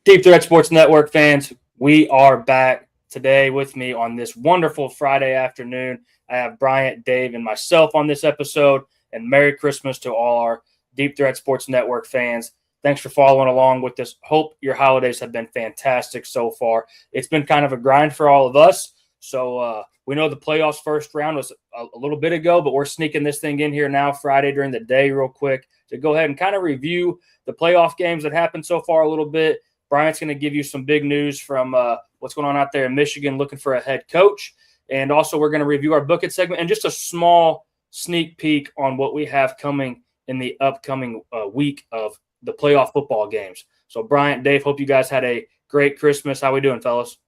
Deep Threat Sports Network fans, we are back today. With me on this wonderful Friday afternoon, I have Bryant, Dave, and myself on this episode. And Merry Christmas to all our Deep Threat Sports Network fans. Thanks for following along with this. Hope your holidays have been fantastic so far. It's been kind of a grind for all of us. So we know the playoffs first round was a little bit ago, but we're sneaking this thing in here now Friday during the day real quick to go ahead and kind of review the playoff games that happened so far a little bit. Bryant's going to give you some big news from what's going on out there in Michigan, looking for a head coach. And also we're going to review our Book It segment and just a small sneak peek on what we have coming in the upcoming week of the playoff football games. So Bryant, Dave, hope you guys had a great Christmas. How we doing, fellas?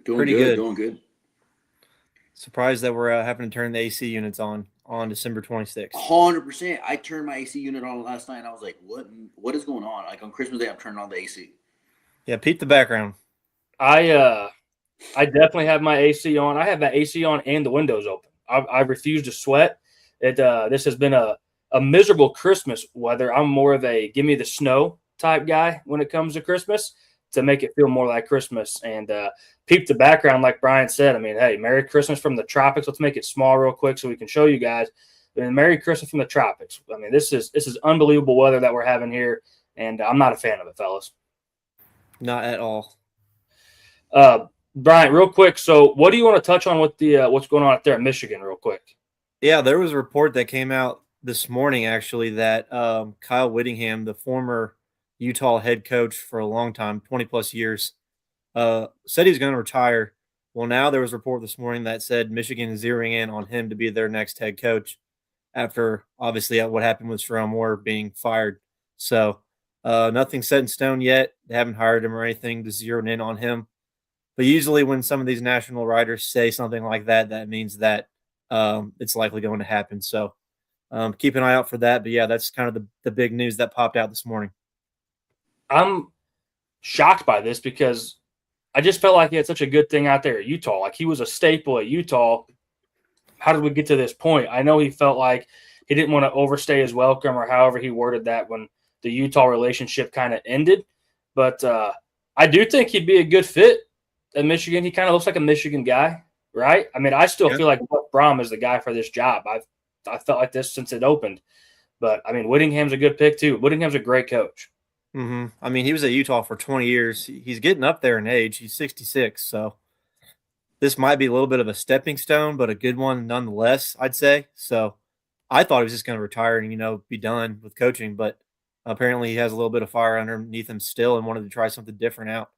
Doing good. Surprised that we're having to turn the AC units on December 26th. 100%. I turned my AC unit on last night, and I was like, what is going on? Like, on Christmas Day, I'm turning on the AC. Yeah, peep the background. I definitely have my AC on. I have my AC on and the windows open. I refuse to sweat. This has been a miserable Christmas weather. I'm more of a give me the snow type guy when it comes to Christmas to make it feel more like Christmas. And peep the background, like Brian said. I mean, hey, Merry Christmas from the tropics. Let's make it small real quick so we can show you guys. And Merry Christmas from the tropics. I mean, this is unbelievable weather that we're having here, and I'm not a fan of it, fellas. Not at all. Brian, real quick. So, what do you want to touch on with the what's going on out there in Michigan, real quick? Yeah, there was a report that came out this morning, actually, that Kyle Whittingham, the former Utah head coach for a long time, 20-plus years, said he's going to retire. Well, now there was a report this morning that said Michigan is zeroing in on him to be their next head coach after, obviously, what happened with Sherrone Moore being fired. So, nothing set in stone yet. They haven't hired him or anything to zero in on him. But usually when some of these national writers say something like that, that means that it's likely going to happen. So keep an eye out for that. But, yeah, that's kind of the big news that popped out this morning. I'm shocked by this because I just felt like he had such a good thing out there at Utah. Like, he was a staple at Utah. How did we get to this point? I know he felt like he didn't want to overstay his welcome or however he worded that when the Utah relationship kind of ended. But I do think he'd be a good fit at Michigan. He kind of looks like a Michigan guy, right? I mean, I still feel like Buck Braum is the guy for this job. I felt like this since it opened. But, I mean, Whittingham's a good pick too. Whittingham's a great coach. Mm-hmm. I mean, he was at Utah for 20 years. He's getting up there in age. He's 66, so this might be a little bit of a stepping stone, but a good one nonetheless, I'd say. So I thought he was just going to retire and, be done with coaching, but apparently he has a little bit of fire underneath him still and wanted to try something different out.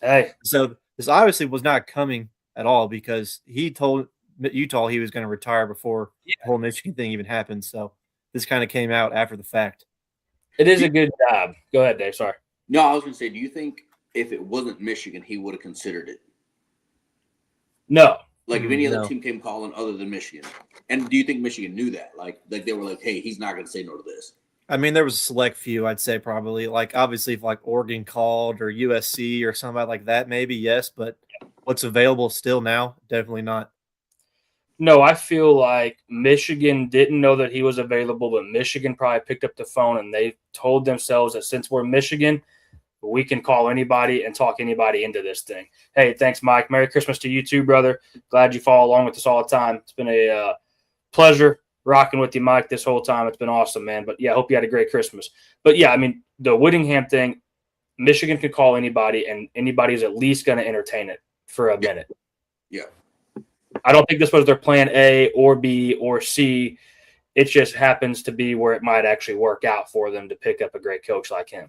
Hey. So this obviously was not coming at all because he told Utah he was going to retire before the whole Michigan thing even happened. So this kind of came out after the fact. It is a good job. Go ahead, Dave. Sorry. No, I was going to say, do you think if it wasn't Michigan, he would have considered it? No. Like, if any other team came calling other than Michigan. And do you think Michigan knew that? Like they were like, hey, he's not going to say no to this. I mean, there was a select few, I'd say probably. Like, obviously, if like Oregon called or USC or somebody like that, maybe, yes. But what's available still now, definitely not. No, I feel like Michigan didn't know that he was available, but Michigan probably picked up the phone and they told themselves that since we're Michigan, we can call anybody and talk anybody into this thing. Hey, thanks, Mike. Merry Christmas to you too, brother. Glad you follow along with us all the time. It's been a pleasure rocking with you, Mike, this whole time. It's been awesome, man. But, yeah, I hope you had a great Christmas. But, yeah, I mean, the Whittingham thing, Michigan can call anybody, and anybody is at least going to entertain it for a minute. Yeah. I don't think this was their plan A or B or C. It just happens to be where it might actually work out for them to pick up a great coach like him.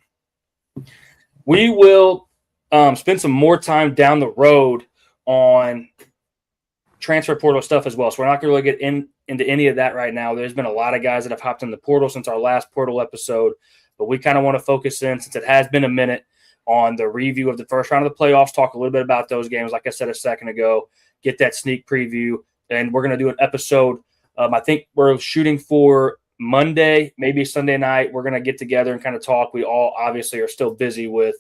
We will spend some more time down the road on transfer portal stuff as well. So we're not going to really get into any of that right now. There's been a lot of guys that have hopped in the portal since our last portal episode, but we kind of want to focus in, since it has been a minute, on the review of the first round of the playoffs, talk a little bit about those games, like I said a second ago, get that sneak preview, and we're going to do an episode. I think we're shooting for Monday, maybe Sunday night. We're going to get together and kind of talk. We all obviously are still busy with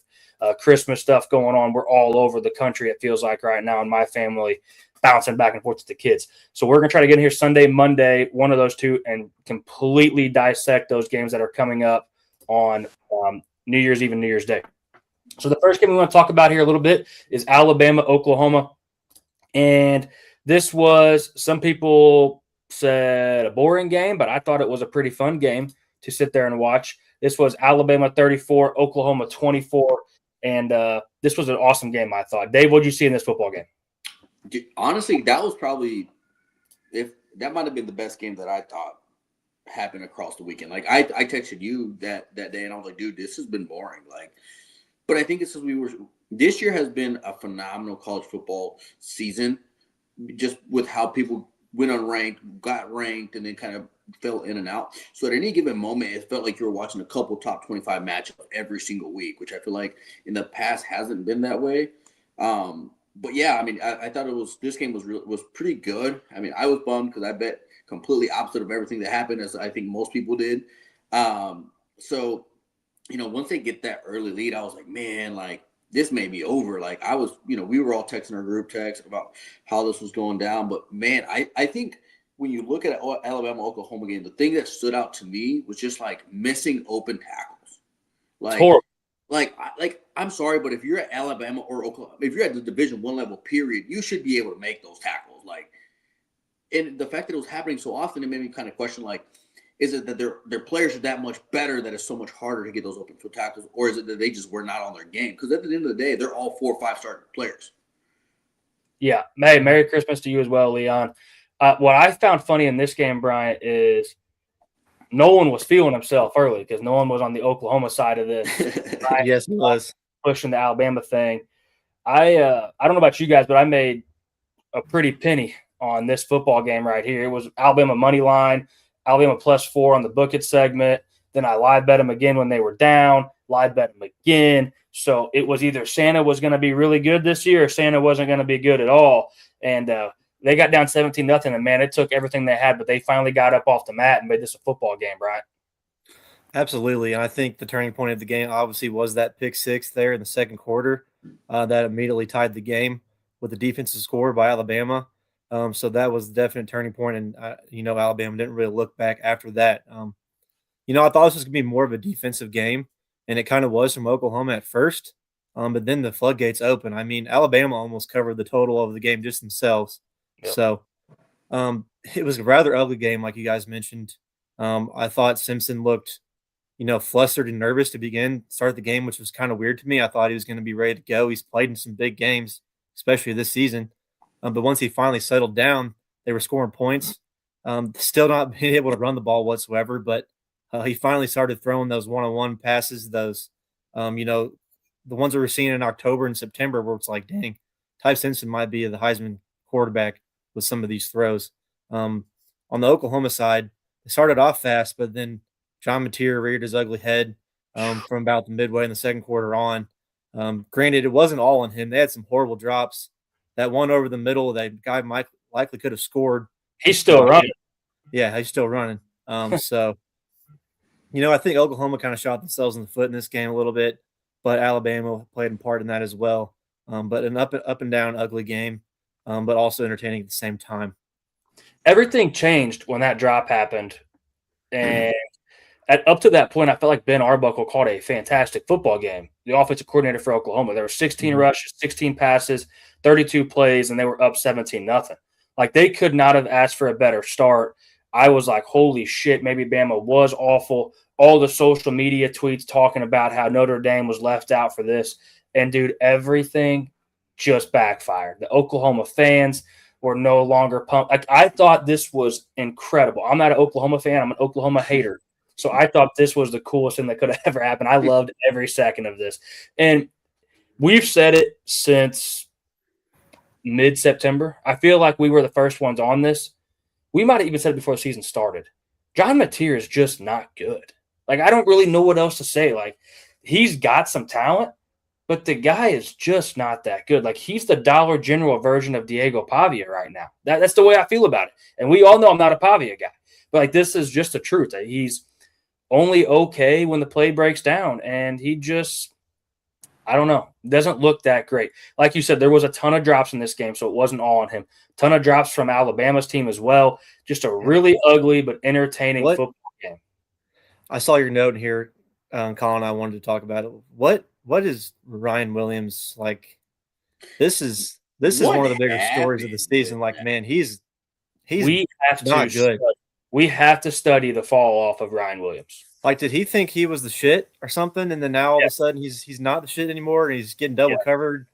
Christmas stuff going on. We're all over the country, it feels like right now, in my family, bouncing back and forth with the kids. So we're going to try to get in here Sunday, Monday, one of those two, and completely dissect those games that are coming up on New Year's Eve and New Year's Day. So the first game we want to talk about here a little bit is Alabama, Oklahoma. And this was, some people said, a boring game, but I thought it was a pretty fun game to sit there and watch. This was Alabama 34, Oklahoma 24. And this was an awesome game, I thought. Dave, what did you see in this football game? Honestly, that was probably that might have been the best game that I thought happened across the weekend. Like I texted you that day, and I was like, dude, this has been boring. Like, but I think it's because this year has been a phenomenal college football season, just with how people went unranked, got ranked, and then kind of fell in and out. So at any given moment, it felt like you were watching a couple top 25 matchups every single week, which I feel like in the past hasn't been that way. But yeah, I mean, I thought this game was pretty good. I mean, I was bummed because I bet completely opposite of everything that happened, as I think most people did. So, once they get that early lead, I was like, man, like this may be over. Like I was, we were all texting our group text about how this was going down. But man, I think when you look at Alabama Oklahoma game, the thing that stood out to me was just like missing open tackles. Like, horrible. Like I'm sorry, but if you're at Alabama or Oklahoma, if you're at the Division I level, period, you should be able to make those tackles. Like, and the fact that it was happening so often, it made me kind of question, like, is it that their players are that much better that it's so much harder to get those open field tackles, or is it that they just were not on their game? Because at the end of the day, they're all 4 or 5 star players. Yeah. Hey, Merry Christmas to you as well, Leon. What I found funny in this game, Bryant, is no one was feeling himself early because no one was on the Oklahoma side of this. Yes, it was pushing the Alabama thing. I don't know about you guys, but I made a pretty penny on this football game right here. It was Alabama money line, Alabama +4 on the book it segment. Then I live bet them again when they were down, live bet them again. So it was either Santa was going to be really good this year or Santa wasn't going to be good at all. And they got down 17-0, and man, it took everything they had, but they finally got up off the mat and made this a football game, right? absolutely. And I think the turning point of the game obviously was that pick six there in the second quarter that immediately tied the game with the defensive score by Alabama. So that was the definite turning point. And, Alabama didn't really look back after that. I thought this was going to be more of a defensive game, and it kind of was from Oklahoma at first. But then the floodgates open. I mean, Alabama almost covered the total of the game just themselves. Yep. So it was a rather ugly game, like you guys mentioned. I thought Simpson looked, flustered and nervous to start the game, which was kind of weird to me. I thought he was going to be ready to go. He's played in some big games, especially this season. But once he finally settled down, they were scoring points. Still not being able to run the ball whatsoever, but he finally started throwing those one-on-one passes, those, the ones that we're seeing in October and September where it's like, dang, Ty Simpson might be the Heisman quarterback with some of these throws. On the Oklahoma side, they started off fast, but then John Mateer reared his ugly head from about the midway in the second quarter on. Granted, it wasn't all on him. They had some horrible drops. That one over the middle, that guy might likely could have scored. He's still running. Yeah, he's still running. So, I think Oklahoma kind of shot themselves in the foot in this game a little bit, but Alabama played a part in that as well. But an up and down ugly game, but also entertaining at the same time. Everything changed when that drop happened. And up to that point, I felt like Ben Arbuckle called a fantastic football game. The offensive coordinator for Oklahoma. There were 16 rushes, 16 passes, 32 plays, and they were up 17-0. Like, they could not have asked for a better start. I was like, holy shit, maybe Bama was awful. All the social media tweets talking about how Notre Dame was left out for this. And, dude, everything just backfired. The Oklahoma fans were no longer pumped. Like, I thought this was incredible. I'm not an Oklahoma fan. I'm an Oklahoma hater. So I thought this was the coolest thing that could have ever happened. I loved every second of this. And we've said it since mid-September. I feel like we were the first ones on this. We might have even said it before the season started. John Mateer is just not good. Like, I don't really know what else to say. Like, he's got some talent, but the guy is just not that good. Like, he's the Dollar General version of Diego Pavia right now. That's the way I feel about it. And we all know I'm not a Pavia guy. But, like, this is just the truth. He's only okay when the play breaks down. And he just, I don't know, doesn't look that great. Like you said, there was a ton of drops in this game, so it wasn't all on him. Ton of drops from Alabama's team as well. Just a really ugly but entertaining football game. I saw your note here. Colin and I wanted to talk about it. What is Ryan Williams like? This is What one of the bigger stories of the happened season. with Like, that? man, he's We have not to good. we have to study the fall off of Ryan Williams. Like, did he think he was the shit or something? And then now all of Yeah. a sudden he's not the shit anymore, and he's getting double Yeah. covered,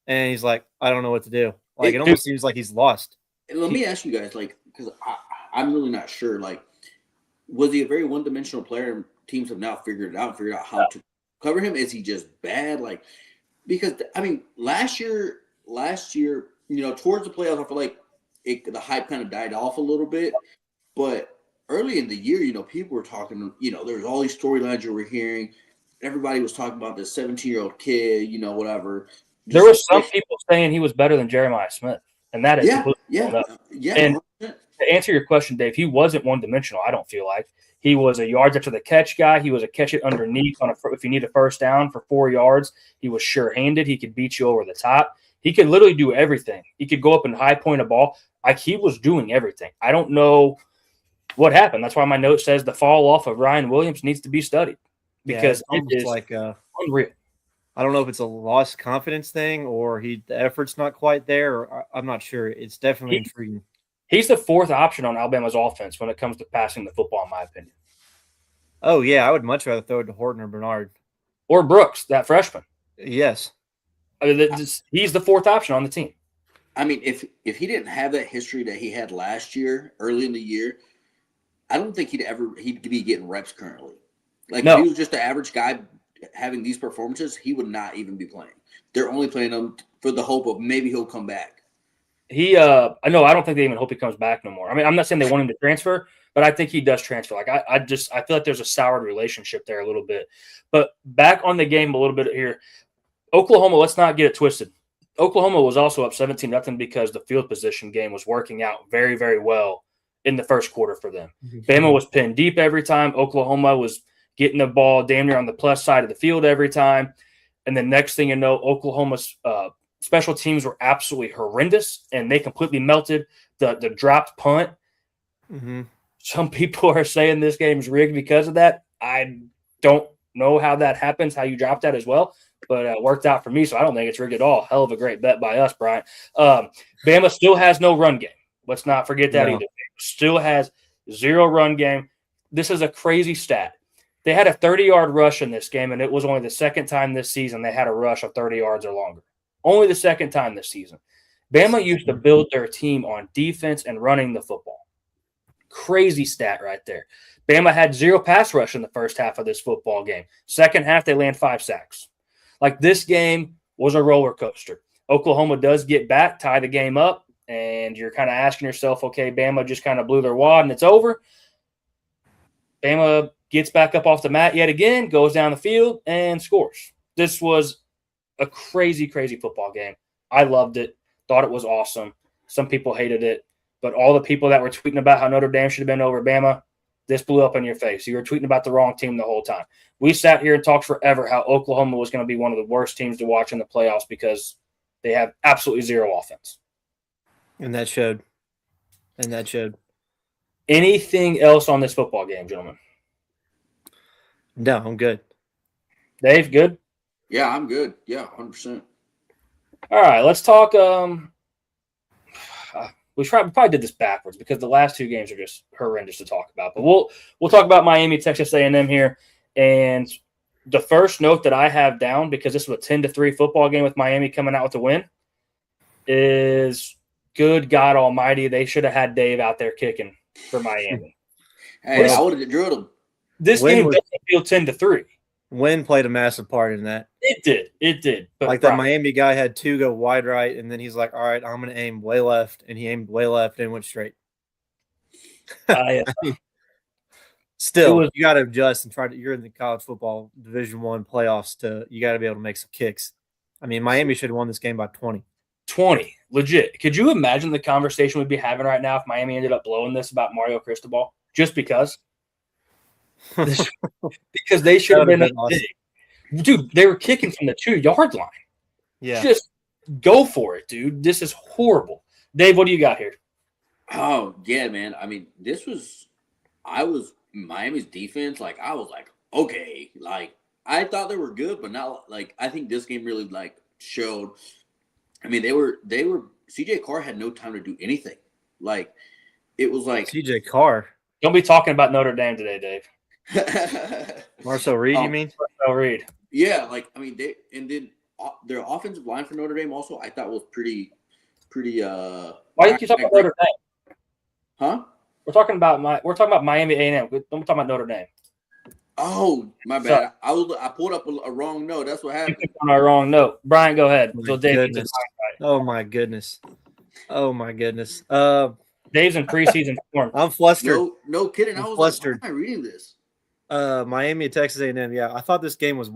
and he's like, I don't know what to do. Like, it Dude, almost seems like he's lost. And let me ask you guys, like, because I'm really not sure. Like, was he a very one-dimensional player, and teams have now figured out how to cover him? Is he just bad? Like, because I mean, last year, towards the playoffs, I feel like the hype kind of died off a little bit. But early in the year, people were talking. There was all these storylines you were hearing. Everybody was talking about this 17-year-old kid. Whatever. There were some people saying he was better than Jeremiah Smith, and that is completely blown up. And 100%. to answer your question, Dave, he wasn't one-dimensional. I don't feel like he was a yards after the catch guy. He was a catch it underneath if you need a first down for 4 yards. He was sure-handed. He could beat you over the top. He could literally do everything. He could go up and high point a ball. Like, he was doing everything. I don't know what happened. That's why my note says the fall off of Ryan Williams needs to be studied because Yeah, it is like unreal. I don't know if it's a lost confidence thing or the effort's not quite there. Or I'm not sure. It's definitely intriguing. He's the fourth option on Alabama's offense when it comes to passing the football, in my opinion. Oh, yeah, I would much rather throw it to Horton or Bernard. Or Brooks, that freshman. Yes. I mean, he's the fourth option on the team. I mean, if he didn't have that history that he had last year, early in the year, I don't think he'd be getting reps currently. Like, if he was just an average guy having these performances, he would not even be playing. They're only playing him for the hope of maybe he'll come back. I don't think they even hope he comes back no more. I mean, I'm not saying they want him to transfer, but I think he does transfer. Like, I feel like there's a soured relationship there a little bit. But back on the game a little bit here, Oklahoma, let's not get it twisted. Oklahoma was also up 17-0 because the field position game was working out very, very well in the first quarter for them. Bama was pinned deep every time. Oklahoma was getting the ball damn near on the plus side of the field every time. And then next thing you know, Oklahoma's special teams were absolutely horrendous, and they completely melted the dropped punt. Mm-hmm. Some people are saying this game's rigged because of that. I don't know how that happens, how you drop that as well, but it worked out for me, so I don't think it's rigged at all. Hell of a great bet by us, Brian. Bama still has no run game. Let's not forget that either. Still has zero run game. This is a crazy stat. They had a 30-yard rush in this game, and it was only the second time this season they had a rush of 30 yards or longer. Only the second time this season. Bama used to build their team on defense and running the football. Crazy stat right there. Bama had zero pass rush in the first half of this football game. Second half, they land 5 sacks. Like, this game was a roller coaster. Oklahoma does get back, tie the game up, and you're kind of asking yourself, okay, Bama just kind of blew their wad and it's over. Bama gets back up off the mat yet again, goes down the field, and scores. This was a crazy, crazy football game. I loved it. Thought it was awesome. Some people hated it. But all the people that were tweeting about how Notre Dame should have been over Bama, this blew up in your face. You were tweeting about the wrong team the whole time. We sat here and talked forever how Oklahoma was going to be one of the worst teams to watch in the playoffs because they have absolutely zero offense. And that showed. Anything else on this football game, gentlemen? No, I'm good. Dave, good? Yeah, I'm good. Yeah, 100%. All right, let's talk. We probably did this backwards because the last 2 games are just horrendous to talk about. But we'll talk about Miami, Texas A&M here. And the first note that I have down, because this was a 10-3 football game with Miami coming out with the win, is good God Almighty, they should have had Dave out there kicking for Miami. Hey, I would have drilled him. This game doesn't feel 10-3. Wynn played a massive part in that. It did. But like that Miami guy had 2 go wide right, and then he's like, all right, I'm going to aim way left. And he aimed way left and went straight. Still, you got to adjust and try to – you're in the college football Division I playoffs you got to be able to make some kicks. I mean, Miami should have won this game by 20. 20, legit. Could you imagine the conversation we'd be having right now if Miami ended up blowing this about Mario Cristobal? Just because? Because they should have been awesome. Dude, they were kicking from the 2-yard line. Yeah. Just go for it, dude. This is horrible. Dave, what do you got here? Oh, yeah, man. I mean, Miami's defense, like, I was like, okay. Like I thought they were good, but not like I think this game really like showed. I mean, they were CJ Carr had no time to do anything. Like it was like CJ Carr. Don't be talking about Notre Dame today, Dave. Marcel Reed, you mean? Marcel Reed. Yeah, like I mean, they and then their offensive line for Notre Dame also I thought was pretty. Why you keep talking about Notre Dame? Huh? We're talking about Miami A&M. Don't talk about Notre Dame. Oh, my bad. I pulled up a wrong note. That's what happened. On our wrong note. Brian, go ahead. My goodness. Oh my goodness. Oh my goodness. Dave's in preseason form. I'm flustered. No kidding. I was flustered. Like, why am I reading this? Miami and Texas A&M. Yeah, I thought this game was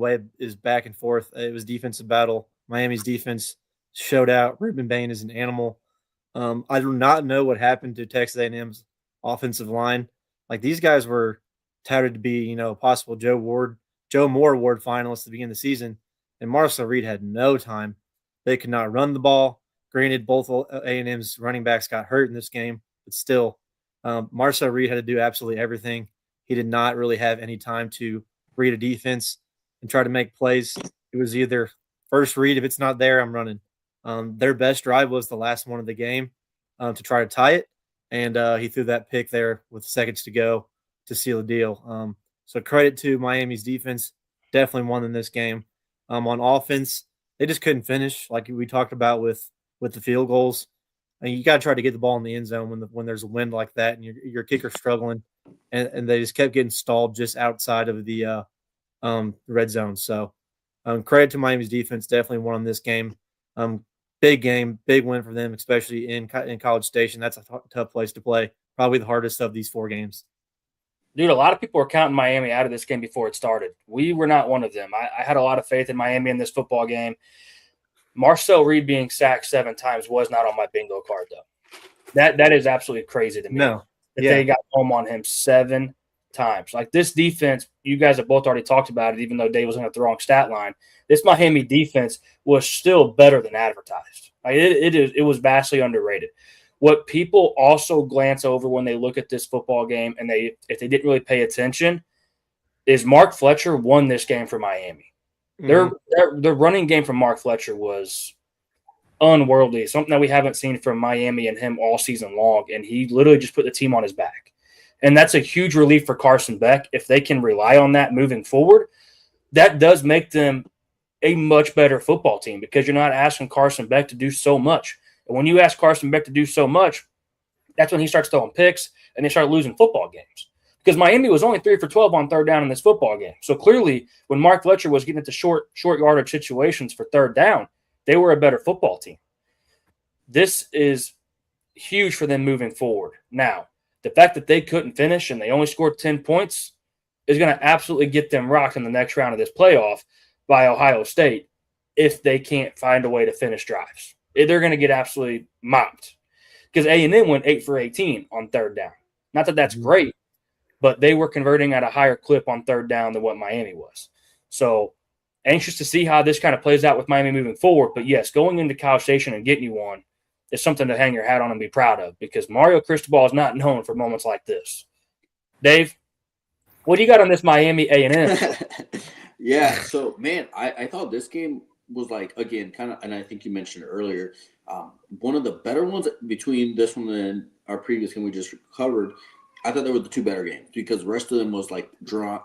back and forth. It was defensive battle. Miami's defense showed out. Ruben Bain is an animal. I do not know what happened to Texas A&M's offensive line. Like these guys were touted to be, possible Joe Moore Award finalists at the beginning of the season, and Marcel Reed had no time. They could not run the ball. Granted, both A&M's running backs got hurt in this game, but still, Marcel Reed had to do absolutely everything. He did not really have any time to read a defense and try to make plays. It was either first read, if it's not there, I'm running. Their best drive was the last one of the game to try to tie it, and he threw that pick there with seconds to go to seal the deal. So credit to Miami's defense. Definitely won in this game. On offense, they just couldn't finish, like we talked about with the field goals. And you got to try to get the ball in the end zone when there's a wind like that and your kicker's struggling. And they just kept getting stalled just outside of the red zone. So credit to Miami's defense. Definitely won in this game. Big game, big win for them, especially in College Station. That's a tough place to play. Probably the hardest of these 4 games. Dude, a lot of people were counting Miami out of this game before it started. We were not one of them. I had a lot of faith in Miami in this football game. Marcel Reed being sacked 7 times was not on my bingo card, though. That is absolutely crazy to me. No. They got home on him 7 times. Like this defense, you guys have both already talked about it, even though Dave was at the wrong stat line. This Miami defense was still better than advertised. Like it was vastly underrated. What people also glance over when they look at this football game, and if they didn't really pay attention, is Mark Fletcher won this game for Miami. Mm-hmm. Their running game from Mark Fletcher was unworldly, something that we haven't seen from Miami and him all season long, and he literally just put the team on his back. And that's a huge relief for Carson Beck. If they can rely on that moving forward, that does make them a much better football team because you're not asking Carson Beck to do so much. And when you ask Carson Beck to do so much, that's when he starts throwing picks and they start losing football games. Because Miami was only 3 for 12 on third down in this football game. So clearly, when Mark Fletcher was getting into short yardage situations for third down, they were a better football team. This is huge for them moving forward. Now, the fact that they couldn't finish and they only scored 10 points is going to absolutely get them rocked in the next round of this playoff by Ohio State if they can't find a way to finish drives. They're going to get absolutely mopped because A&M went 8 for 18 on third down. Not that that's great, but they were converting at a higher clip on third down than what Miami was. So anxious to see how this kind of plays out with Miami moving forward. But, yes, going into College Station and getting you one is something to hang your hat on and be proud of because Mario Cristobal is not known for moments like this. Dave, what do you got on this Miami A&M? Yeah, so, man, I thought this game was like, again, kind of, and I think you mentioned it earlier, one of the better ones between this one and our previous game we just covered. I thought they were the 2 better games because the rest of them was like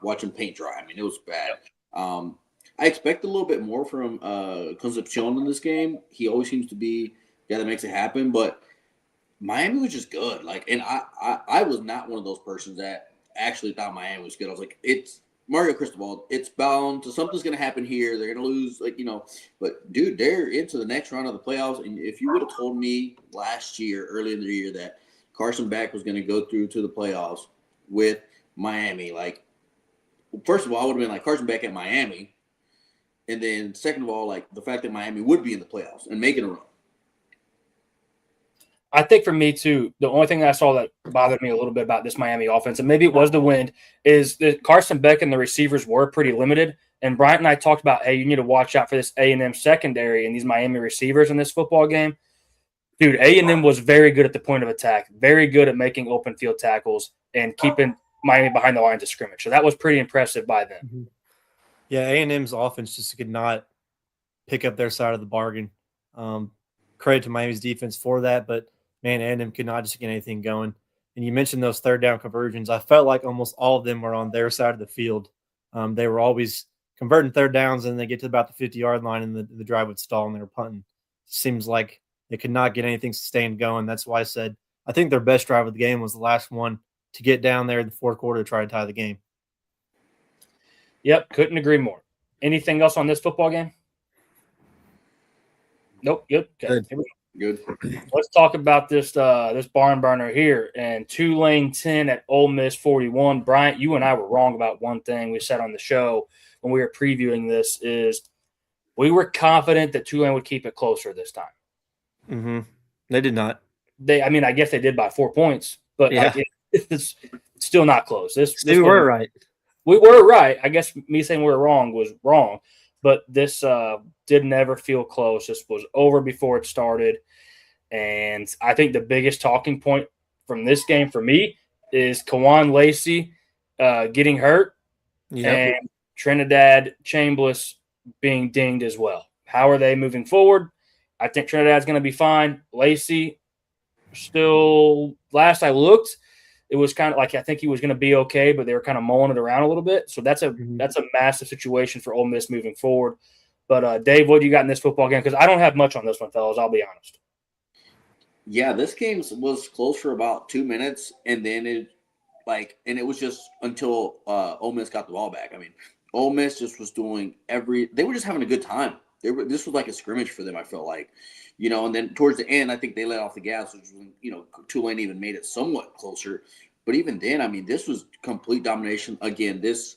watching paint dry. I mean, it was bad. I expect a little bit more from Concepcion in this game. He always seems to be the guy that makes it happen, but Miami was just good. Like, and I was not one of those persons that actually thought Miami was good. I was like, it's Mario Cristobal. It's bound to something's going to happen here. They're going to lose, But dude, they're into the next round of the playoffs. And if you would have told me last year, early in the year, that Carson Beck was going to go through to the playoffs with Miami, like, first of all, I would have been like Carson Beck at Miami, and then second of all, like the fact that Miami would be in the playoffs and making a run. I think for me, too, the only thing that I saw that bothered me a little bit about this Miami offense, and maybe it was the wind, is that Carson Beck and the receivers were pretty limited. And Bryant and I talked about, hey, you need to watch out for this A&M secondary and these Miami receivers in this football game. Dude, A&M was very good at the point of attack, very good at making open field tackles and keeping Miami behind the lines of scrimmage. So that was pretty impressive by them. Mm-hmm. Yeah, A&M's offense just could not pick up their side of the bargain. Credit to Miami's defense for that, but man, A&M could not just get anything going. And you mentioned those third down conversions. I felt like almost all of them were on their side of the field. They were always converting third downs, and they get to about the 50-yard line, and the drive would stall, and they were punting. Seems like they could not get anything sustained going. That's why I said I think their best drive of the game was the last one to get down there in the fourth quarter to try to tie the game. Yep, couldn't agree more. Anything else on this football game? Nope. Good. Okay. Good. Let's talk about this this barn burner here. And Tulane 10 at Ole Miss 41. Bryant, you and I were wrong about one thing we said on the show when we were previewing this is we were confident that Tulane would keep it closer this time. Mm-hmm. They did not. I guess they did by 4 points, but yeah. It's still not close. We were right. We were right. I guess me saying we were wrong was wrong, but this did never feel close. This was over before it started. And I think the biggest talking point from this game for me is Kawan Lacey getting hurt and Trinidad Chambliss being dinged as well. How are they moving forward? I think Trinidad's going to be fine. Lacey still, last I looked, it was kind of like I think he was going to be okay, but they were kind of mulling it around a little bit. So that's a massive situation for Ole Miss moving forward. But Dave, what do you got in this football game? Because I don't have much on this one, fellas. I'll be honest. Yeah, this game was close for about 2 minutes, and then it was just until Ole Miss got the ball back. I mean, Ole Miss just was doing they were just having a good time. This was like a scrimmage for them, I felt like. And then towards the end, I think they let off the gas, which was when, Tulane even made it somewhat closer. But even then, I mean, this was complete domination. Again, this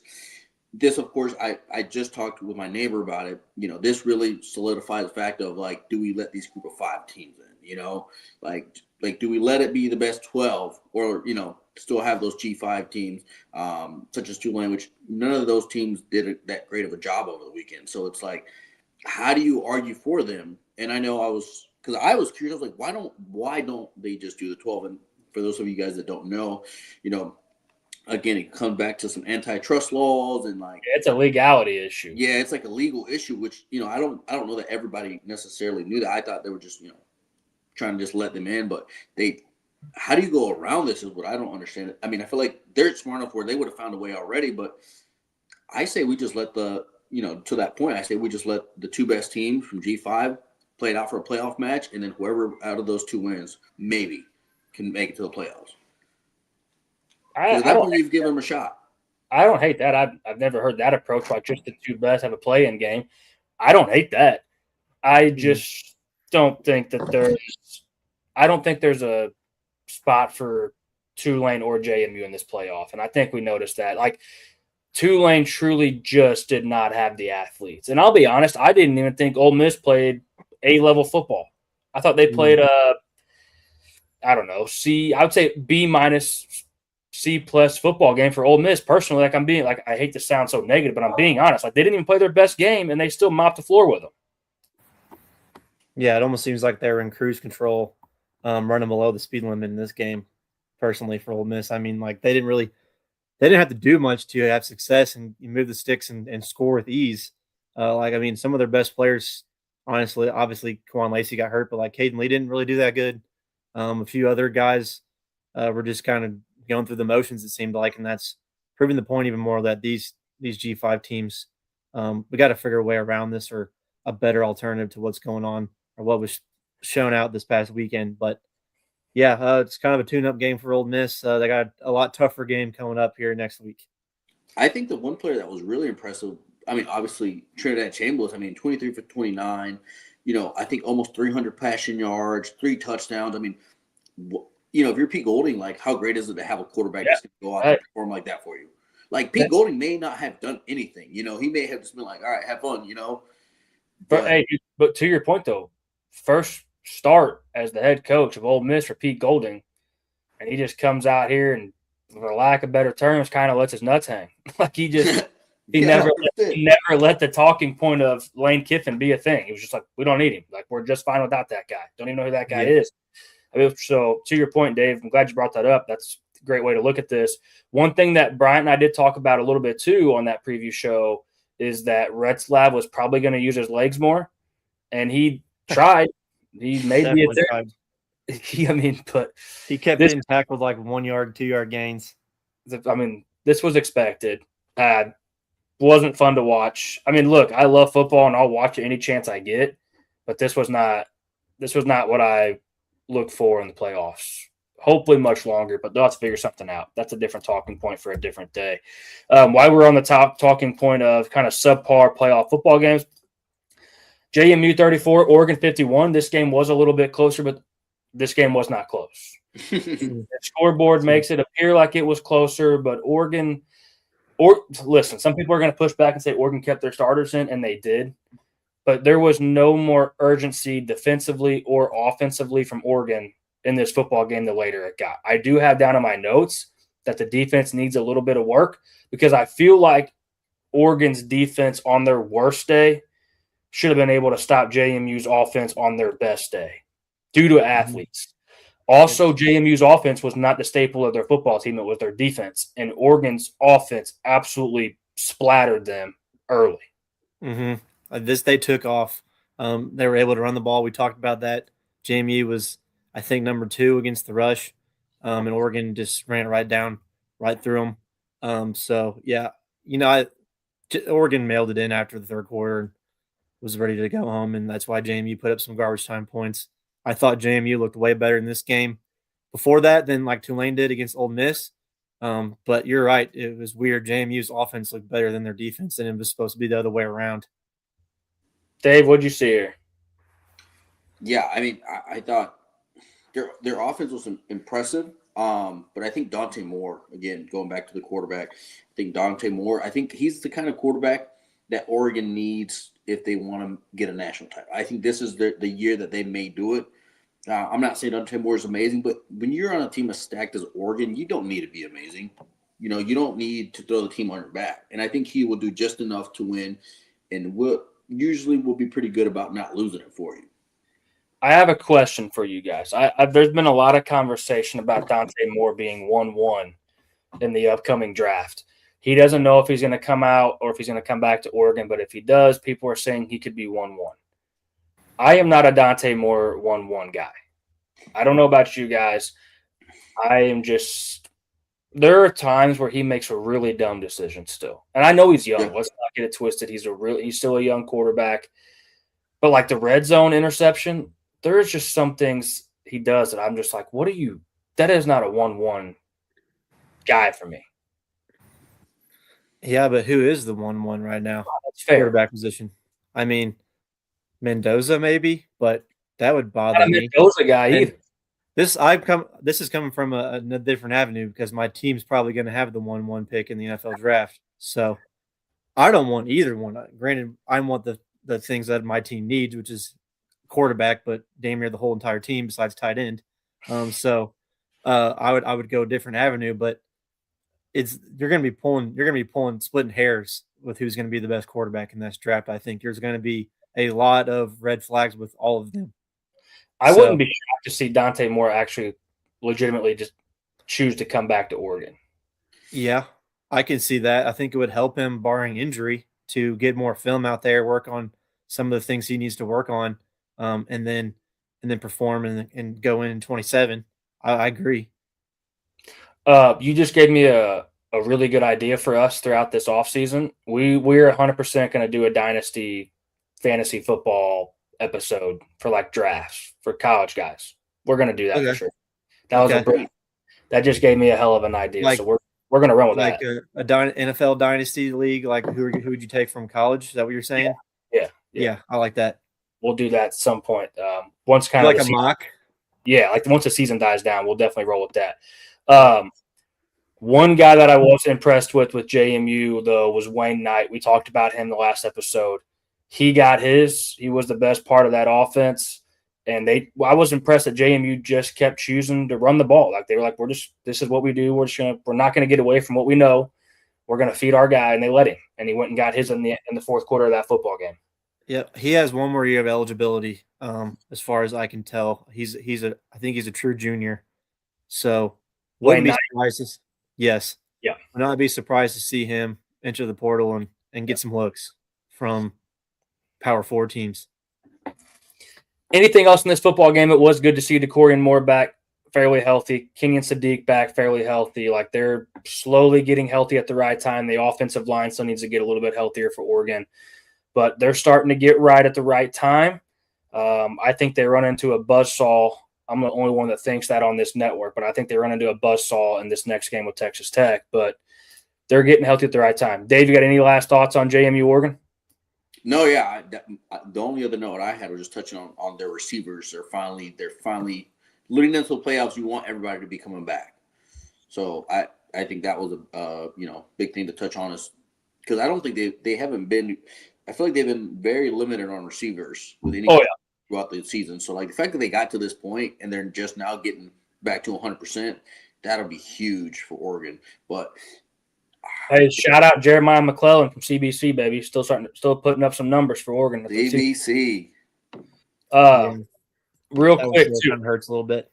of course, I just talked with my neighbor about it. This really solidifies the fact of, like, do we let these group of 5 teams in? Like do we let it be the best 12 or, still have those G5 teams, such as Tulane, which none of those teams did that great of a job over the weekend. So it's like, how do you argue for them? And I know I was curious. I was like, why don't they just do the 12? And for those of you guys that don't know, again, it comes back to some antitrust laws and it's a legality issue. Yeah, it's like a legal issue, which I don't know that everybody necessarily knew that. I thought they were just trying to just let them in, but how do you go around this is what I don't understand. I mean, I feel like they're smart enough where they would have found a way already, but I say we just let to that point, I say we just let the 2 best teams from G5 play it out for a playoff match, and then whoever out of those 2 wins maybe can make it to the playoffs. I don't think you've given them a shot. I don't hate that. I've never heard that approach. Like just the 2 best have a play-in game. I don't hate that. I just don't think that there's a spot for Tulane or JMU in this playoff, and I think we noticed that. Like Tulane truly just did not have the athletes, and I'll be honest, I didn't even think Ole Miss played A-level football. I thought they played I don't know, I would say B- C+ football game for Ole Miss. Personally, I hate to sound so negative, but I'm being honest. Like they didn't even play their best game, and they still mopped the floor with them. Yeah, it almost seems like they were in cruise control, running below the speed limit in this game. Personally, for Ole Miss, I mean, like they didn't have to do much to have success and move the sticks and score with ease. Some of their best players, honestly, obviously, Kawan Lacey got hurt, but like Caden Lee didn't really do that good. A few other guys were just kind of going through the motions, it seemed like, and that's proving the point even more that these G5 teams, we got to figure a way around this or a better alternative to what's going on or what was shown out this past weekend. But yeah, it's kind of a tune-up game for Ole Miss. They got a lot tougher game coming up here next week. I think the one player that was really impressive, I mean, obviously Trinidad Chambliss, 23 for 29, I think almost 300 passing yards, 3 touchdowns. I mean, if you're Pete Golding, like how great is it to have a quarterback that's going to go out and perform like that for you? Like Pete Golding may not have done anything, he may have just been like, all right, have fun, But to your point though, first start as the head coach of Ole Miss for Pete Golding, and he just comes out here and, for lack of better terms, kind of lets his nuts hang. Like he never let the talking point of Lane Kiffin be a thing. He was just like, we don't need him. Like we're just fine without that guy. Don't even know who that guy is. So to your point, Dave, I'm glad you brought that up. That's great way to look at this. One thing that Bryant and I did talk about a little bit too on that preview show is that Retzlaff was probably going to use his legs more, and he tried. He made the Definitely attempt. tried. I mean, but He kept this, getting tackled like 1 yard, 2 yard gains. I mean, this was expected. Wasn't fun to watch. I mean, look, I love football and I'll watch it any chance I get, but this was not what I look for in the playoffs. Hopefully much longer, but they'll have to figure something out. That's a different talking point for a different day. While we're on the top talking point of kind of subpar playoff football games, JMU 34, Oregon 51. This game was a little bit closer, but this game was not close. The scoreboard makes it appear like it was closer, but Oregon – or listen, some people are going to push back and say Oregon kept their starters in, and they did. But there was no more urgency defensively or offensively from Oregon in this football game the later it got. I do have down in my notes that the defense needs a little bit of work because I feel like Oregon's defense on their worst day should have been able to stop JMU's offense on their best day due to athletes. Also, JMU's offense was not the staple of their football team. It was their defense. And Oregon's offense absolutely splattered them early. Mm-hmm. They took off. They were able to run the ball. We talked about that. JMU was, I think, number 2 against the rush. And Oregon just ran it right through them. So, yeah, Oregon mailed it in after the third quarter and was ready to go home. And that's why JMU put up some garbage time points. I thought JMU looked way better in this game before that than like Tulane did against Ole Miss. But you're right. It was weird. JMU's offense looked better than their defense, and it was supposed to be the other way around. Dave, what'd you see here? Yeah, I mean, I thought their offense was impressive. But I think Dante Moore, again, going back to the quarterback, I think he's the kind of quarterback that Oregon needs if they want to get a national title. I think this is the year that they may do it. I'm not saying Dante Moore is amazing, but when you're on a team as stacked as Oregon, you don't need to be amazing. You don't need to throw the team on your back. And I think he will do just enough to win, and will be pretty good about not losing it for you. I have a question for you guys. There's been a lot of conversation about Dante Moore being 1-1 in the upcoming draft. He doesn't know if he's going to come out or if he's going to come back to Oregon, but if he does, people are saying he could be 1-1. I am not a Dante Moore 1-1 guy. I don't know about you guys. I am just – there are times where he makes a really dumb decision still. And I know he's young. Yeah. Let's not get it twisted. He's still a young quarterback. But like the red zone interception, there's just some things he does that I'm just like, what are you – that is not a 1-1 guy for me. Yeah, but who is the 1-1 right now? That's fair. Quarterback position. I mean, Mendoza maybe, but that would bother Not a me. Mendoza guy And either. This is coming from a different avenue because my team's probably going to have the 1-1 pick in the NFL draft. So I don't want either one. Granted, I want the things that my team needs, which is quarterback, but damn near the whole entire team besides tight end. So I would go a different avenue, but you're going to be splitting hairs with who's going to be the best quarterback in this draft. I think there's going to be a lot of red flags with all of them. I wouldn't be shocked to see Dante Moore actually legitimately just choose to come back to Oregon. Yeah, I can see that. I think it would help him, barring injury, to get more film out there, work on some of the things he needs to work on, and then perform and go in 27. I agree. You just gave me a really good idea for us throughout this offseason. We're 100% going to do a dynasty fantasy football episode for like drafts for college guys. We're going to do that for sure. That just gave me a hell of an idea. So we're going to run with like that. A NFL dynasty league. Like who would you take from college? Is that what you're saying? Yeah. I like that. We'll do that at some point. Once kind like of a mock. Yeah, like once the season dies down, we'll definitely roll with that. One guy that I was impressed with JMU, though, was Wayne Knight. We talked about him the last episode. He got his. He was the best part of that offense. And I was impressed that JMU just kept choosing to run the ball. Like they were like, this is what we do. We're not going to get away from what we know. We're going to feed our guy, and they let him. And he went and got his in the fourth quarter of that football game. Yeah, he has one more year of eligibility, as far as I can tell. I think he's a true junior. So Wouldn't Wayne be Knight. surprised. Yes. Yeah. Would not be surprised to see him enter the portal and get some looks from Power 4 teams. Anything else in this football game? It was good to see DeCorian Moore back fairly healthy. Kenyon Sadiq back fairly healthy. Like they're slowly getting healthy at the right time. The offensive line still needs to get a little bit healthier for Oregon, but they're starting to get right at the right time. I think they run into a buzzsaw. I'm the only one that thinks that on this network, but I think they run into a buzzsaw in this next game with Texas Tech. But they're getting healthy at the right time. Dave, you got any last thoughts on JMU Oregon? No, yeah. The only other note I had was just touching on their receivers. They're finally leading into the playoffs. You want everybody to be coming back. So I think that was a big thing to touch on, is because I don't think they haven't been. I feel like they've been very limited on receivers with any throughout the season. So like the fact that they got to this point and they're just now getting back to 100%, that'll be huge for Oregon. But hey, shout out Jeremiah McClellan from CBC, baby. Still putting up some numbers for Oregon. CBC. Real quick, too. Kind of hurts a little bit.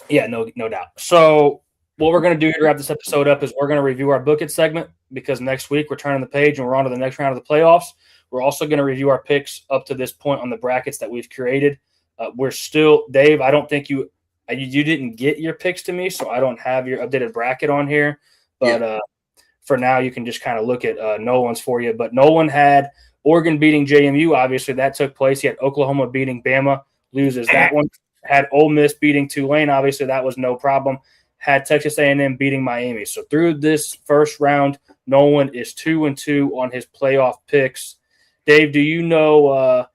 Yeah, no doubt. So what we're going to do to wrap this episode up is we're going to review our Book It segment, because next week we're turning the page and we're on to the next round of the playoffs. We're also going to review our picks up to this point on the brackets that we've created. We're still, Dave, I don't think you didn't get your picks to me, so I don't have your updated bracket on here. But for now, you can just kind of look at Nolan's for you. But Nolan had Oregon beating JMU. Obviously, that took place. He had Oklahoma beating Bama, loses that one. Had Ole Miss beating Tulane. Obviously, that was no problem. Had Texas A&M beating Miami. So through this first round, Nolan is 2-2 on his playoff picks. Dave, do you know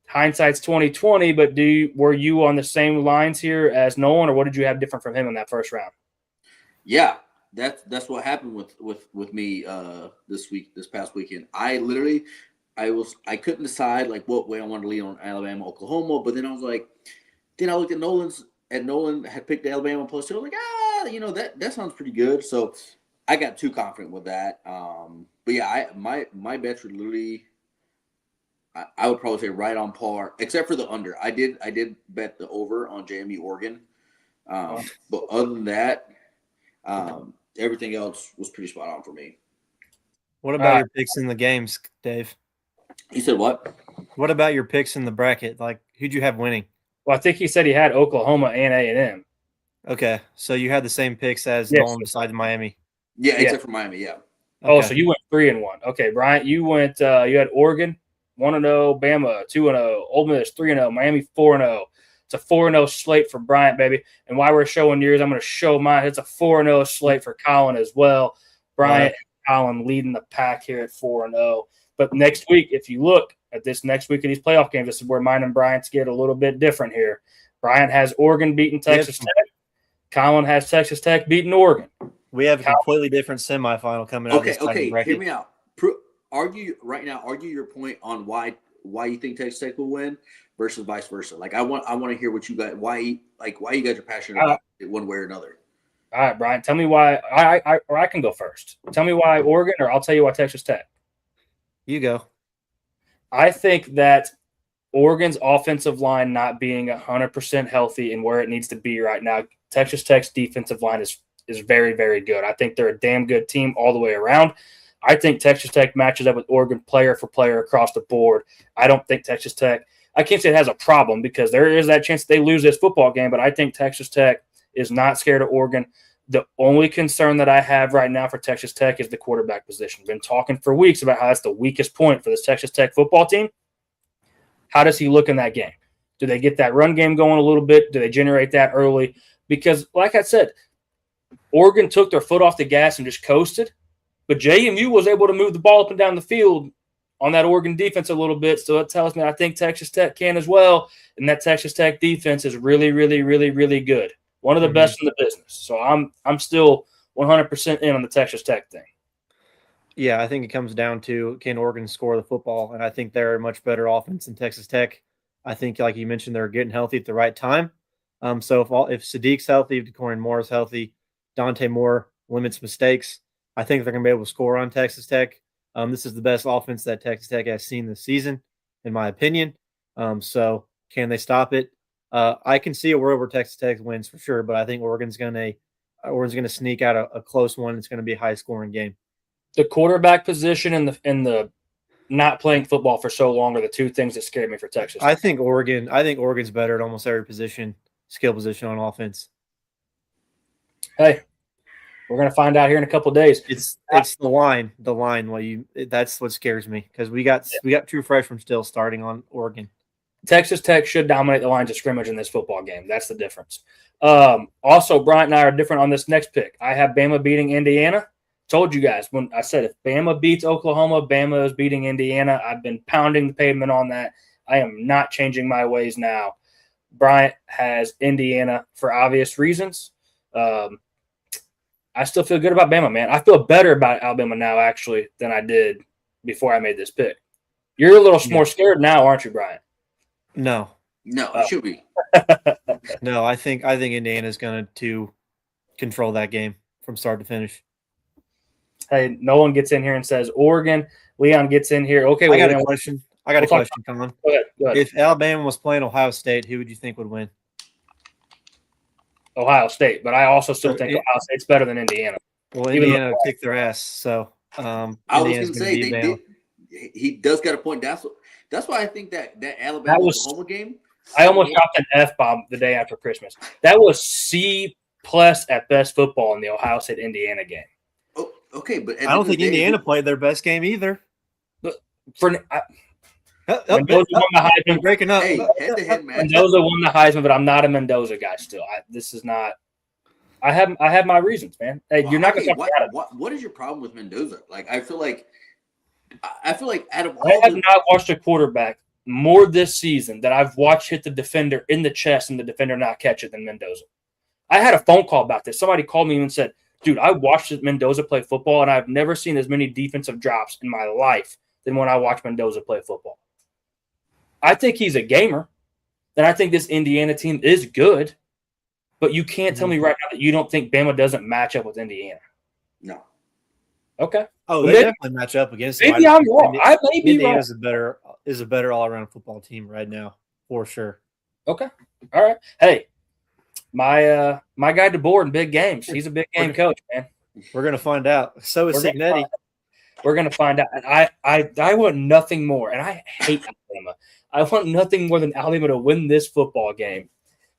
hindsight's 2020? But were you on the same lines here as Nolan, or what did you have different from him in that first round? Yeah, that's what happened with me this past weekend. I couldn't decide like what way I wanted to lean on Alabama, Oklahoma, but then I was like. Then I looked at Nolan had picked the Alabama plus 2. I was like, that sounds pretty good. So I got too confident with that. But yeah, my bets were literally, I would probably say right on par, except for the under. I did bet the over on JMU Oregon. But other than that, everything else was pretty spot on for me. What about your picks in the games, Dave? You said what? What about your picks in the bracket? Like, who'd you have winning? Well, I think he said he had Oklahoma and A&M. Okay, so you had the same picks as Nolan besides Miami. Yeah, except for Miami. Yeah. Oh, so you went 3-1. Okay, Bryant, you went. You had Oregon 1-0, Bama 2-0, Ole Miss 3-0, Miami 4-0. It's a 4-0 slate for Bryant, baby. And while we're showing yours, I'm going to show mine. It's a 4-0 slate for Colin as well. Bryant and Colin leading the pack here at 4-0. But next week, if you look at this next week of these playoff games, this is where mine and Bryant's get a little bit different here. Bryant has Oregon beating Texas Tech. Colin has Texas Tech beating Oregon. We have a completely different semifinal coming out. Okay. Hear me out. Argue your point on why you think Texas Tech will win versus vice versa. Like I want to hear what you got. Why you guys are passionate about it one way or another. All right, Brian. Tell me why. I can go first. Tell me why Oregon, or I'll tell you why Texas Tech. You go. I think that Oregon's offensive line not being 100% healthy and where it needs to be right now, Texas Tech's defensive line is very, very good. I think they're a damn good team all the way around. I think Texas Tech matches up with Oregon player for player across the board. I don't think Texas Tech – I can't say it has a problem, because there is that chance that they lose this football game, but I think Texas Tech is not scared of Oregon. The only concern that I have right now for Texas Tech is the quarterback position. Been talking for weeks about how that's the weakest point for this Texas Tech football team. How does he look in that game? Do they get that run game going a little bit? Do they generate that early? Because, like I said, Oregon took their foot off the gas and just coasted, but JMU was able to move the ball up and down the field on that Oregon defense a little bit. So it tells me I think Texas Tech can as well, and that Texas Tech defense is really, really, really, really good. One of the best in the business. So I'm still 100% in on the Texas Tech thing. Yeah, I think it comes down to, can Oregon score the football? And I think they're a much better offense than Texas Tech. I think, like you mentioned, they're getting healthy at the right time. So if Sadiq's healthy, if DeCorian Moore is healthy, Dante Moore limits mistakes, I think they're going to be able to score on Texas Tech. This is the best offense that Texas Tech has seen this season, in my opinion. So can they stop it? I can see a world where Texas Tech wins for sure, but I think Oregon's going to Oregon's going to sneak out a close one. It's going to be a high-scoring game. The quarterback position and the not playing football for so long are the two things that scared me for Texas. I think Oregon's better at almost every skill position on offense. Hey, we're going to find out here in a couple of days. It's the line. That's what scares me because we got true freshmen still starting on Oregon. Texas Tech should dominate the lines of scrimmage in this football game. That's the difference. Also, Bryant and I are different on this next pick. I have Bama beating Indiana. Told you guys when I said if Bama beats Oklahoma, Bama is beating Indiana. I've been pounding the pavement on that. I am not changing my ways now. Bryant has Indiana for obvious reasons. I still feel good about Bama, man. I feel better about Alabama now, actually, than I did before I made this pick. You're a little more scared now, aren't you, Bryant? No, it should be. No, I think Indiana's going to control that game from start to finish. Hey, no one gets in here and says Oregon. Leon gets in here. Okay, I got a question. Colin. Go ahead. If Alabama was playing Ohio State, who would you think would win? Ohio State, but I also still think Ohio State's better than Indiana. Well, Indiana would kick their ass. So I was going to say he does got a point. That's why I think that Alabama Oklahoma game. I almost dropped an F-bomb the day after Christmas. That was C+ at best football in the Ohio State Indiana game. Oh, okay, but I don't think Indiana played their best game either. But Mendoza won the Heisman. Breaking up. Hey, head-to-head match. Mendoza won the Heisman, but I'm not a Mendoza guy still. This is not. I have my reasons, man. Hey, you're not going to talk about it. What is your problem with Mendoza? Like, I feel like out of all I have not watched a quarterback more this season that I've watched hit the defender in the chest and the defender not catch it than Mendoza. I had a phone call about this. Somebody called me and said, dude, I watched Mendoza play football, and I've never seen as many defensive drops in my life than when I watched Mendoza play football. I think he's a gamer, and I think this Indiana team is good, but you can't tell me right now that you don't think Bama doesn't match up with Indiana. No. Okay. Oh, they definitely match up against. Maybe I'm wrong. I may be wrong. Indiana is a better all-around football team right now, for sure. Okay. All right. Hey, my guy DeBoer in big games. He's a big game coach, man. We're gonna find out. So is Signetti. We're gonna find out. And I want nothing more, and I hate Alabama. I want nothing more than Alabama to win this football game,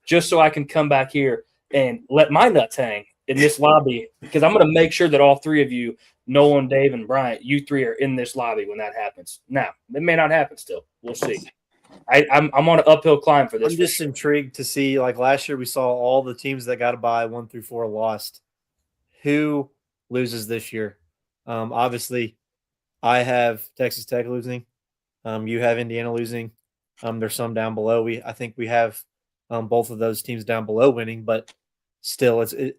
just so I can come back here and let my nuts hang in this lobby, because I'm going to make sure that all three of you, Nolan, Dave, and Bryant, you three are in this lobby when that happens. Now, it may not happen still. We'll see. I'm on an uphill climb for this. I'm just intrigued to see, like last year we saw all the teams that got a bye 1 through 4 lost. Who loses this year? Obviously, I have Texas Tech losing. You have Indiana losing. There's some down below. I think we have both of those teams down below winning, but still, is it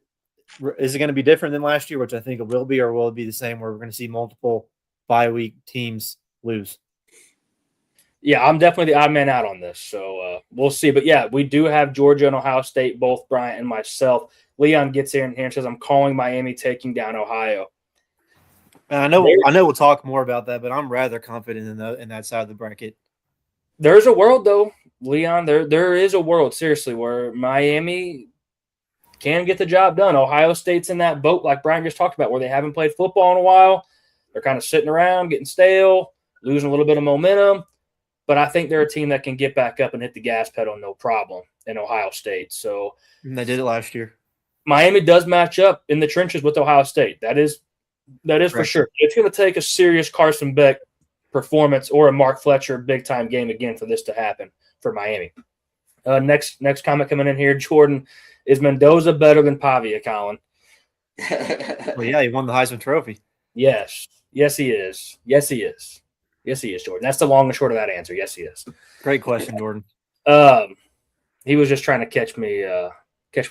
going to be different than last year, which I think it will be, or will it be the same where we're going to see multiple bye week teams lose? Yeah, I'm definitely the odd man out on this, so we'll see. But yeah, we do have Georgia and Ohio State, both Bryant and myself. Leon gets here and says, "I'm calling Miami taking down Ohio." And I know we'll talk more about that, but I'm rather confident in that side of the bracket. There's a world, though, Leon. There is a world, seriously, where Miami can get the job done. Ohio State's in that boat, like Brian just talked about, where they haven't played football in a while. They're kind of sitting around, getting stale, losing a little bit of momentum. But I think they're a team that can get back up and hit the gas pedal no problem in Ohio State. So and they did it last year. Miami does match up in the trenches with Ohio State. That is for sure. It's going to take a serious Carson Beck performance or a Mark Fletcher big-time game again for this to happen for Miami. Next comment coming in here, Jordan, is Mendoza better than Pavia, Colin? Well, yeah, he won the Heisman Trophy. Yes, he is. Yes, he is, Jordan. That's the long and short of that answer. Yes, he is. Great question, Jordan. He was just trying to catch me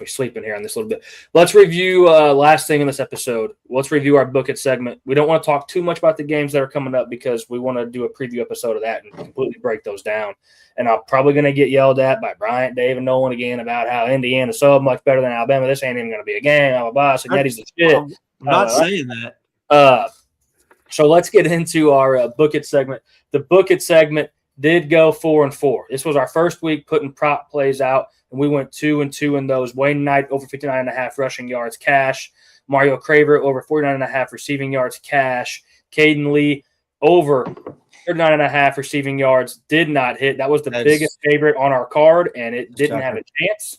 sleeping here on this a little bit. Let's review last thing in this episode. Let's review our Book It segment. We don't want to talk too much about the games that are coming up because we want to do a preview episode of that and completely break those down. And I'm probably going to get yelled at by Bryant, Dave, and Nolan again about how Indiana's so much better than Alabama. This ain't even going to be a game. Blah, blah, blah. Signetti's the shit. I'm not saying that. So let's get into our Book It segment. The Book It segment did go 4-4. This was our first week putting prop plays out, and we went 2-2 in those. Wayne Knight over 59.5 rushing yards cash. Mario Craver over 49.5 receiving yards cash. Caden Lee over 39.5 receiving yards did not hit. That was the biggest favorite on our card, and it didn't have a chance.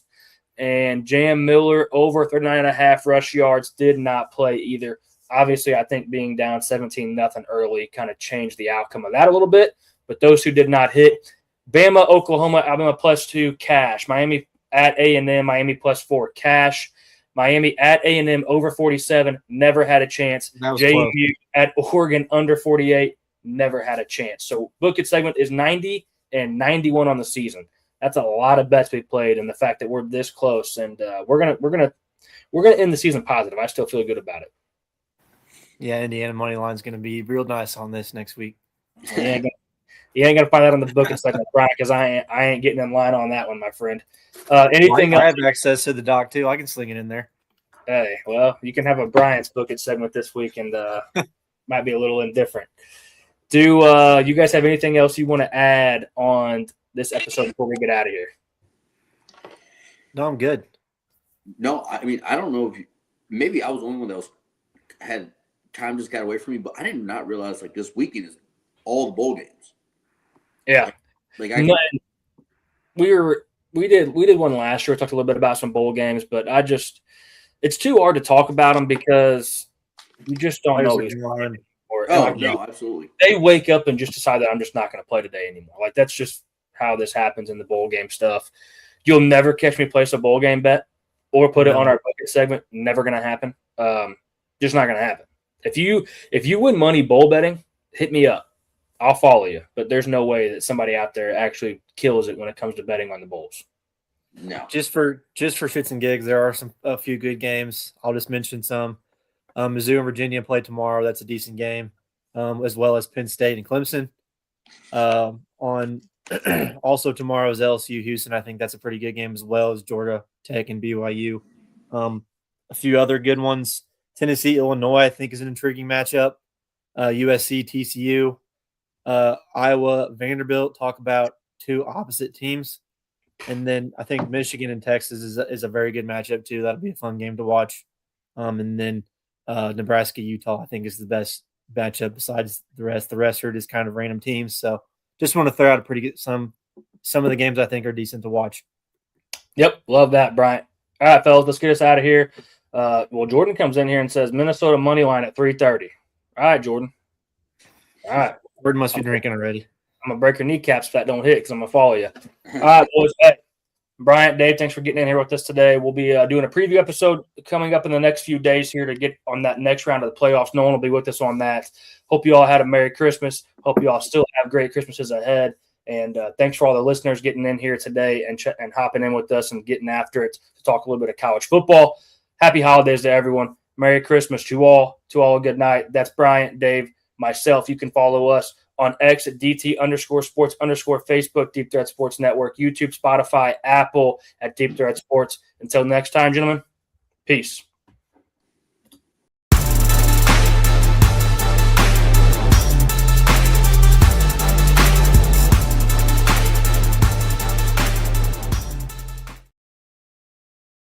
And Jam Miller over 39.5 rush yards did not play either. Obviously, I think being down 17-0 early kind of changed the outcome of that a little bit. But those who did not hit, Bama, Oklahoma, Alabama +2 cash. Miami at A&M, Miami +4 cash. Miami at A&M over 47, never had a chance. JMU at Oregon under 48, never had a chance. So book it segment is 90 and 91 on the season. That's a lot of bets we played, and the fact that we're this close, and we're gonna end the season positive. I still feel good about it. Yeah, Indiana money line is gonna be real nice on this next week. You ain't gonna find that on the book it segment, Brian, because I ain't getting in line on that one, my friend. Anything else? I have access to the doc too. I can sling it in there. Hey, well, you can have a Bryant's book it segment this week, and might be a little indifferent. Do you guys have anything else you want to add on this episode before we get out of here? No, I'm good. No, I mean, I don't know if maybe I was the only one that had time just got away from me, but I did not realize like this weekend is all the bowl games. Yeah, we did one last year. We talked a little bit about some bowl games, but it's too hard to talk about them because you just don't know these players. No, absolutely. They wake up and just decide that I'm just not going to play today anymore. Like that's just how this happens in the bowl game stuff. You'll never catch me place a bowl game bet or put it on our bucket segment. Never going to happen. Just not going to happen. If you win money bowl betting, hit me up. I'll follow you. But there's no way that somebody out there actually kills it when it comes to betting on the bowls. No. Just for shits and gigs, there are a few good games. I'll just mention some. Mizzou and Virginia play tomorrow. That's a decent game, as well as Penn State and Clemson. On also tomorrow is LSU Houston. I think that's a pretty good game, as well as Georgia Tech and BYU. A few other good ones. Tennessee Illinois I think is an intriguing matchup. USC TCU, Iowa Vanderbilt. Talk about two opposite teams. And then I think Michigan and Texas is a very good matchup too. That'll be a fun game to watch. And then Nebraska Utah I think is the best matchup besides the rest. The rest are just kind of random teams. So just want to throw out a pretty good some of the games I think are decent to watch. Yep, love that, Bryant. All right, fellas, let's get us out of here. Well, Jordan comes in here and says Minnesota money line at 3:30. All right, Jordan. All right. Jordan must be drinking already. I'm going to break your kneecaps if that don't hit because I'm going to follow you. All right, boys. Hey, Bryant, Dave, thanks for getting in here with us today. We'll be doing a preview episode coming up in the next few days here to get on that next round of the playoffs. No one will be with us on that. Hope you all had a Merry Christmas. Hope you all still have great Christmases ahead. And thanks for all the listeners getting in here today and hopping in with us and getting after it to talk a little bit of college football. Happy holidays to everyone. Merry Christmas to all. To all, a good night. That's Bryant, Dave, myself. You can follow us on X at DT_sports_, Facebook, Deep Threat Sports Network, YouTube, Spotify, Apple at Deep Threat Sports. Until next time, gentlemen, peace.